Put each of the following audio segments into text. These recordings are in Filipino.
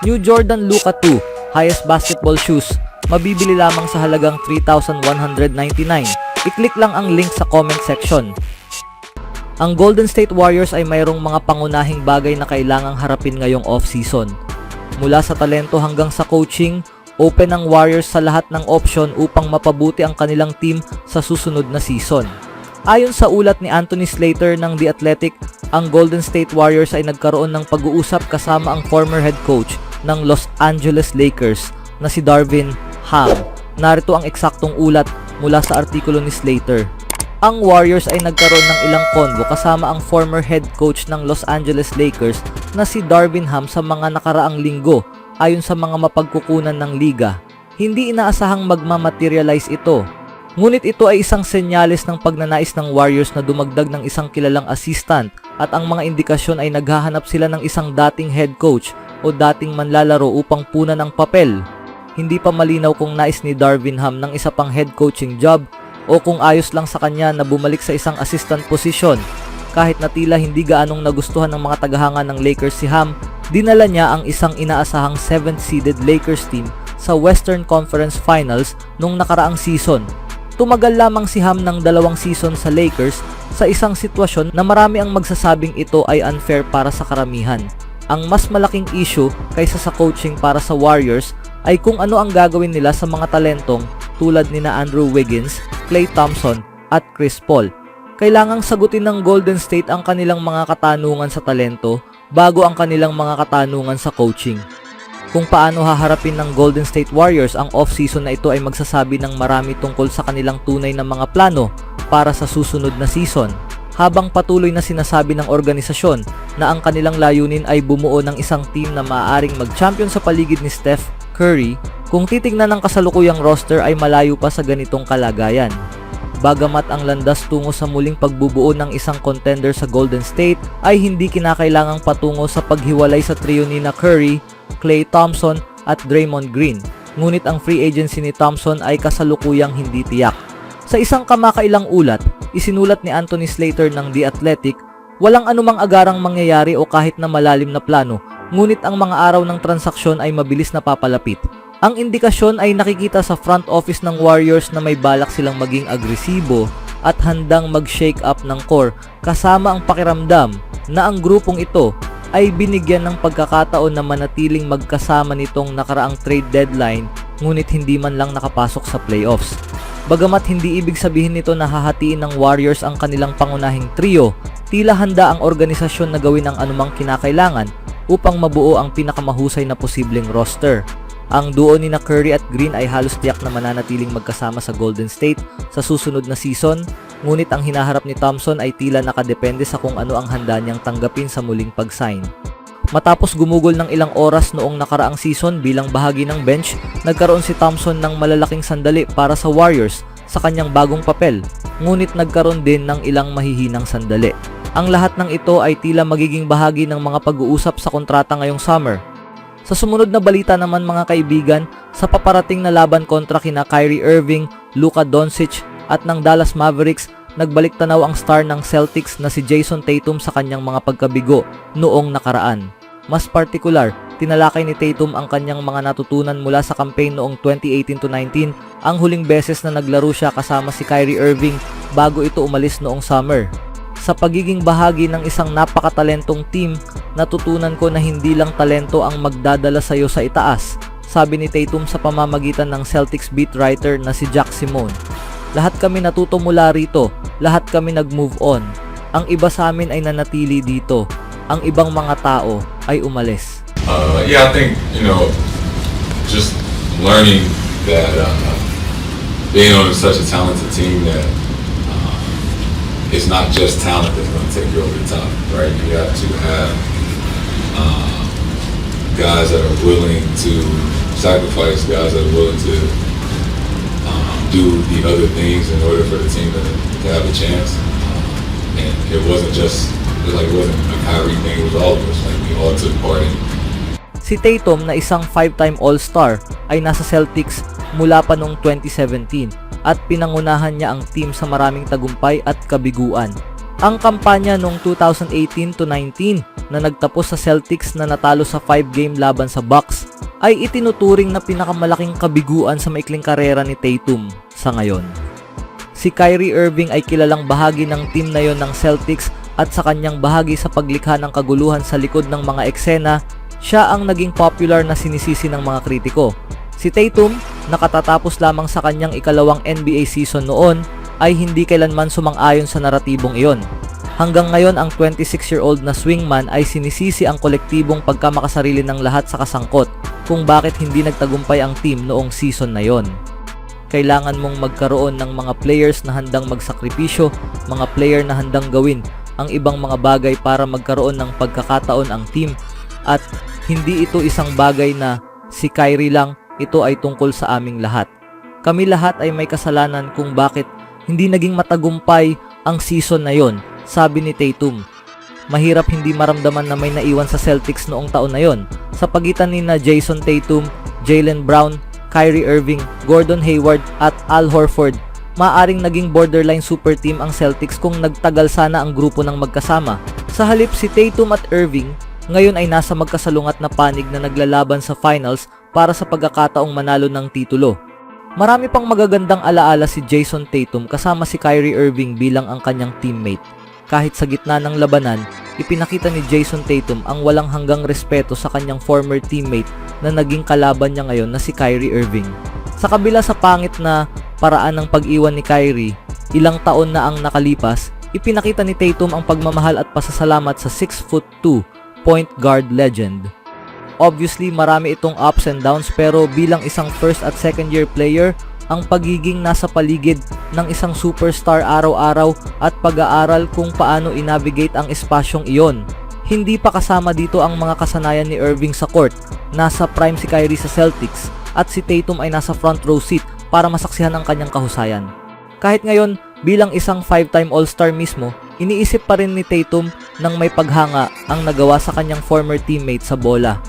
New Jordan Luka 2 highest basketball shoes, mabibili lamang sa halagang $3,199. I-click lang ang link sa comment section. Ang Golden State Warriors ay mayroong mga pangunahing bagay na kailangang harapin ngayong off-season. Mula sa talento hanggang sa coaching, open ang Warriors sa lahat ng option upang mapabuti ang kanilang team sa susunod na season. Ayon sa ulat ni Anthony Slater ng The Athletic, ang Golden State Warriors ay nagkaroon ng pag-uusap kasama ang former head coach ng Los Angeles Lakers na si Darvin Ham. Narito ang eksaktong ulat mula sa artikulo ni Slater. Ang Warriors ay nagkaroon ng ilang konbo kasama ang former head coach ng Los Angeles Lakers na si Darvin Ham sa mga nakaraang linggo ayon sa mga mapagkukunan ng liga. Hindi inaasahang magmamaterialize ito. Ngunit ito ay isang senyales ng pagnanais ng Warriors na dumagdag ng isang kilalang assistant at ang mga indikasyon ay naghahanap sila ng isang dating head coach o dating manlalaro upang punan ng papel. Hindi pa malinaw kung nais ni Darvin Ham ng isa pang head coaching job o kung ayos lang sa kanya na bumalik sa isang assistant position. Kahit na tila hindi gaanong nagustuhan ng mga tagahanga ng Lakers si Ham, dinala niya ang isang inaasahang 7th seeded Lakers team sa Western Conference Finals nung nakaraang season. Tumagal lamang si Ham ng 2 season sa Lakers sa isang sitwasyon na marami ang magsasabing ito ay unfair para sa karamihan. Ang mas malaking issue kaysa sa coaching para sa Warriors ay kung ano ang gagawin nila sa mga talentong tulad nina Andrew Wiggins, Klay Thompson at Chris Paul. Kailangang sagutin ng Golden State ang kanilang mga katanungan sa talento bago ang kanilang mga katanungan sa coaching. Kung paano haharapin ng Golden State Warriors ang off-season na ito ay magsasabi ng marami tungkol sa kanilang tunay na mga plano para sa susunod na season. Habang patuloy na sinasabi ng organisasyon na ang kanilang layunin ay bumuo ng isang team na maaaring mag-champion sa paligid ni Steph Curry, kung titignan ng kasalukuyang roster ay malayo pa sa ganitong kalagayan. Bagamat ang landas tungo sa muling pagbubuo ng isang contender sa Golden State ay hindi kinakailangang patungo sa paghiwalay sa trio ni Curry, Klay Thompson at Draymond Green. Ngunit ang free agency ni Thompson ay kasalukuyang hindi tiyak. Sa isang kamakailang ulat, isinulat ni Anthony Slater ng The Athletic, walang anumang agarang mangyayari o kahit na malalim na plano, ngunit ang mga araw ng transaksyon ay mabilis na papalapit. Ang indikasyon ay nakikita sa front office ng Warriors na may balak silang maging agresibo at handang mag-shake up ng core kasama ang pakiramdam na ang grupong ito ay binigyan ng pagkakataon na manatiling magkasama nitong nakaraang trade deadline ngunit hindi man lang nakapasok sa playoffs. Bagamat hindi ibig sabihin nito na hahatiin ng Warriors ang kanilang pangunahing trio, tila handa ang organisasyon na gawin ang anumang kinakailangan upang mabuo ang pinakamahusay na posibleng roster. Ang duo ni Curry at Green ay halos tiyak na mananatiling magkasama sa Golden State sa susunod na season, ngunit ang hinaharap ni Thompson ay tila nakadepende sa kung ano ang handa niyang tanggapin sa muling pag-sign. Matapos gumugol ng ilang oras noong nakaraang season bilang bahagi ng bench, nagkaroon si Thompson ng malalaking sandali para sa Warriors sa kanyang bagong papel, ngunit nagkaroon din ng ilang mahihinang sandali. Ang lahat ng ito ay tila magiging bahagi ng mga pag-uusap sa kontrata ngayong summer. Sa sumunod na balita naman mga kaibigan, sa paparating na laban kontra kina Kyrie Irving, Luka Doncic at ng Dallas Mavericks, nagbalik tanaw ang star ng Celtics na si Jason Tatum sa kanyang mga pagkabigo noong nakaraan. Mas partikular, tinalakay ni Tatum ang kanyang mga natutunan mula sa campaign noong 2018-19, ang huling beses na naglaro siya kasama si Kyrie Irving bago ito umalis noong summer. Sa pagiging bahagi ng isang napakatalentong team, natutunan ko na hindi lang talento ang magdadala sa iyo sa itaas, sabi ni Tatum sa pamamagitan ng Celtics beat writer na si Jack Simone. Lahat kami natuto mula rito, lahat kami nag-move on. Ang iba sa amin ay nanatili dito, ang ibang mga tao ay umalis. Yeah, I think, just learning that being on such a talented team that it's not just talent that's going to take you over the top, right? You have to have guys that are willing to sacrifice, guys that are willing to do the other things in order for the team to have a chance. And it wasn't it wasn't a Kyrie thing, it was all of us. Like, we all took part in it. Si Tatum na isang 5-time All-Star ay nasa Celtics mula pa noong 2017 at pinangunahan niya ang team sa maraming tagumpay at kabiguan. Ang kampanya noong 2018-19 na nagtapos sa Celtics na natalo sa 5-game laban sa Bucks ay itinuturing na pinakamalaking kabiguan sa maikling karera ni Tatum sa ngayon. Si Kyrie Irving ay kilalang bahagi ng team na yon ng Celtics at sa kanyang bahagi sa paglikha ng kaguluhan sa likod ng mga eksena, siya ang naging popular na sinisisi ng mga kritiko. Si Tatum, nakatatapos lamang sa kanyang ikalawang NBA season noon, ay hindi kailanman sumang-ayon sa naratibong iyon. Hanggang ngayon ang 26-year-old na swingman ay sinisisi ang kolektibong pagkamakasarili ng lahat sa kasangkot kung bakit hindi nagtagumpay ang team noong season na yon. Kailangan mong magkaroon ng mga players na handang magsakripisyo, mga player na handang gawin ang ibang mga bagay para magkaroon ng pagkakataon ang team, at hindi ito isang bagay na si Kyrie lang, ito ay tungkol sa aming lahat. Kami lahat ay may kasalanan kung bakit hindi naging matagumpay ang season na yon, sabi ni Tatum. Mahirap hindi maramdaman na may naiwan sa Celtics noong taon na yon sa pagitan ni na Jason Tatum, Jaylen Brown, Kyrie Irving, Gordon Hayward at Al Horford. Maaring naging borderline super team ang Celtics kung nagtagal sana ang grupo ng magkasama. Sa halip, si Tatum at Irving ngayon ay nasa magkasalungat na panig na naglalaban sa finals para sa pagkakataong manalo ng titulo. Marami pang magagandang alaala si Jason Tatum kasama si Kyrie Irving bilang ang kanyang teammate. Kahit sa gitna ng labanan, ipinakita ni Jason Tatum ang walang hanggang respeto sa kanyang former teammate na naging kalaban niya ngayon na si Kyrie Irving. Sa kabila sa pangit na paraan ng pag-iwan ni Kyrie, ilang taon na ang nakalipas, ipinakita ni Tatum ang pagmamahal at pasasalamat sa 6'2" point guard legend. Obviously, marami itong ups and downs, pero bilang isang first at second year player, ang pagiging nasa paligid ng isang superstar araw-araw at pag-aaral kung paano i-navigate ang espasyong iyon. Hindi pa kasama dito ang mga kasanayan ni Irving sa court. Nasa prime si Kyrie sa Celtics at si Tatum ay nasa front row seat para masaksihan ang kanyang kahusayan. Kahit ngayon, bilang isang 5-time All-Star mismo, iniisip pa rin ni Tatum nang may paghanga ang nagawa sa kanyang former teammate sa bola.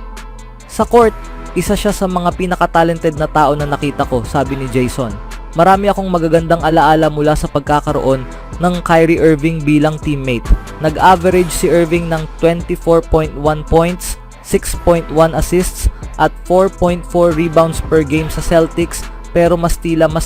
Sa court, isa siya sa mga pinaka-talented na tao na nakita ko, sabi ni Jason. Marami akong magagandang alaala mula sa pagkakaroon ng Kyrie Irving bilang teammate. Nag-average si Irving ng 24.1 points, 6.1 assists at 4.4 rebounds per game sa Celtics, pero mas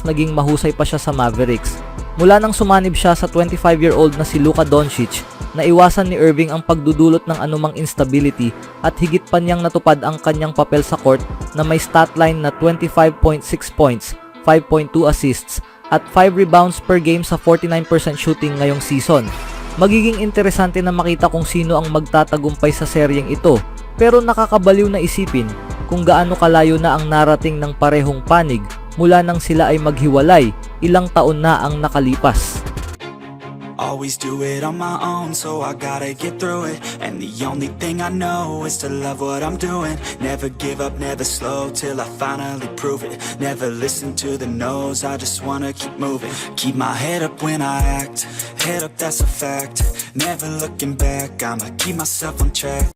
naging mahusay pa siya sa Mavericks. Mula nang sumanib siya sa 25-year-old na si Luka Doncic, naiwasan ni Irving ang pagdudulot ng anumang instability at higit pa niyang natupad ang kanyang papel sa court na may stat line na 25.6 points, 5.2 assists at 5 rebounds per game sa 49% shooting ngayong season. Magiging interesante na makita kung sino ang magtatagumpay sa seryeng ito, pero nakakabaliw na isipin kung gaano kalayo na ang narating ng parehong panig mula nang sila ay maghiwalay, ilang taon na ang nakalipas. Always do it on my own, so I gotta get through it. And the only thing I know is to love what I'm doing. Never give up, never slow, till I finally prove it. Never listen to the no's, I just wanna keep moving. Keep my head up when I act, head up, that's a fact. Never looking back, I'ma keep myself on track.